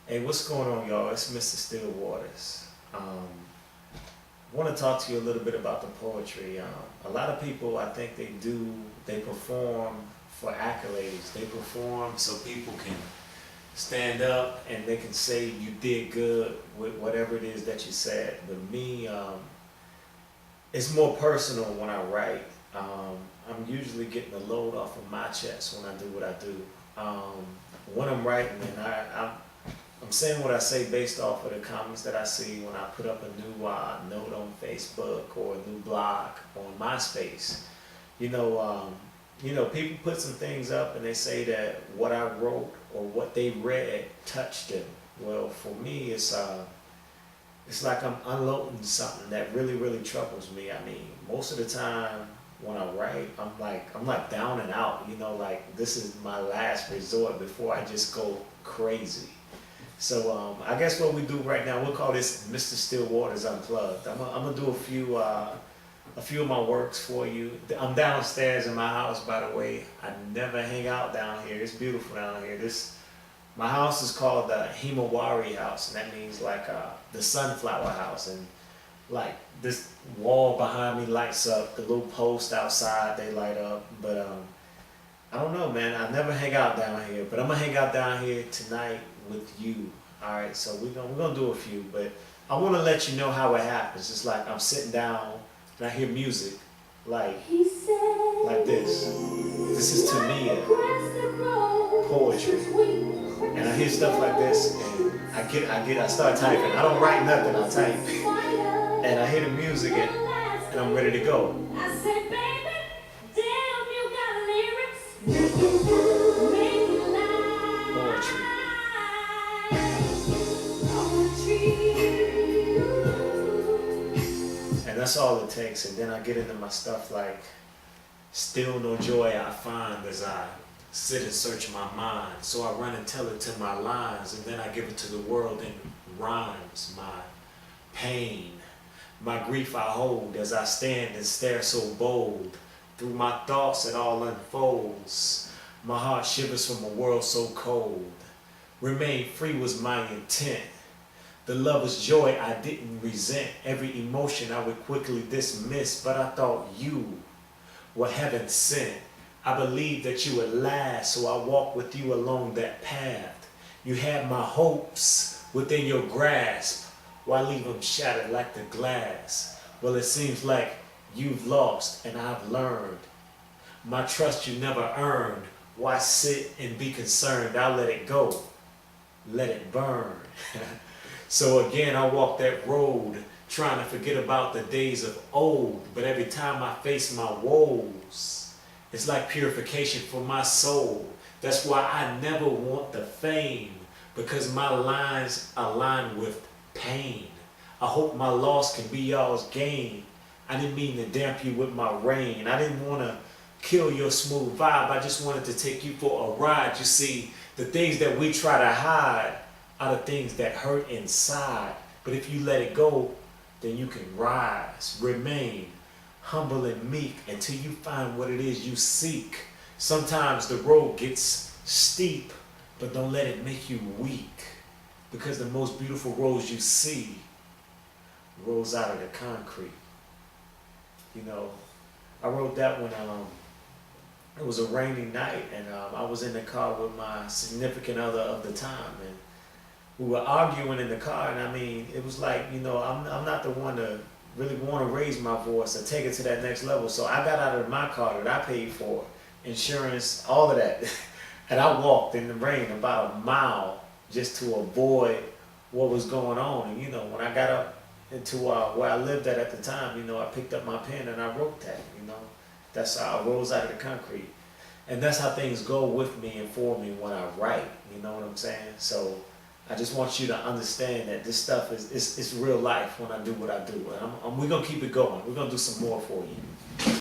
Hey, what's going on, y'all? It's Mr. Stillwaters. Want to talk to you a little bit about the poetry. A lot of people, I think they perform for accolades. They perform so people can stand up and they can say you did good with whatever it is that you said. But me, it's more personal when I write. I'm usually getting a load off of my chest when I do what I do. When I'm writing, and I'm saying what I say based off of the comments that I see when I put up a new note on Facebook or a new blog on MySpace. People put some things up and they say that what I wrote or what they read touched them. Well, for me, it's like I'm unloading something that really, really troubles me. I mean, most of the time when I write, I'm like down and out. Like this is my last resort before I just go crazy. So I guess what we do right now, we'll call this Mr. Stillwaters Unplugged. I'm gonna do a few of my works for you. I'm downstairs in my house, by the way. I never hang out down here. It's beautiful down here. My house is called the Himawari house, and that means like the sunflower house. And like this wall behind me lights up. The little post outside, they light up. But I don't know, man. I never hang out down here, but I'm gonna hang out down here tonight with you. All right, so we're gonna do a few, but I want to let you know how it happens. It's like I'm sitting down and I hear music like this. This is to me poetry, and I hear stuff like this, and I start typing. I don't write nothing. I type, and I hear the music, and I'm ready to go. Poetry. And that's all it takes. And then I get into my stuff like, still no joy I find as I sit and search my mind. So I run and tell it to my lines, and then I give it to the world in rhymes. My pain, my grief I hold as I stand and stare so bold. Through my thoughts it all unfolds. My heart shivers from a world so cold. Remain free was my intent. The lover's joy I didn't resent. Every emotion I would quickly dismiss. But I thought you were heaven sent. I believed that you would last, so I walked with you along that path. You had my hopes within your grasp. Why leave them shattered like the glass? Well, it seems like you've lost and I've learned. My trust you never earned. Why sit and be concerned? I'll let it go. Let it burn. So again, I walk that road trying to forget about the days of old. But every time I face my woes, it's like purification for my soul. That's why I never want the fame, because my lines align with pain. I hope my loss can be y'all's gain. I didn't mean to damp you with my rain. I didn't want to kill your smooth vibe. I just wanted to take you for a ride. You see, the things that we try to hide are the things that hurt inside. But if you let it go, then you can rise, remain humble and meek until you find what it is you seek. Sometimes the road gets steep, but don't let it make you weak, because the most beautiful rose you see rolls out of the concrete. I wrote that when it was a rainy night, and I was in the car with my significant other of the time, and we were arguing in the car. And I mean, it was like, I'm not the one to really want to raise my voice or take it to that next level. So I got out of my car that I paid for, insurance, all of that, and I walked in the rain about a mile just to avoid what was going on. And when I got up into where I lived at the time, I picked up my pen and I wrote that. That's how I rose out of the concrete. And that's how things go with me and for me when I write. You know what I'm saying? So I just want you to understand that this stuff is real life when I do what I do. And we're going to keep it going. We're going to do some more for you.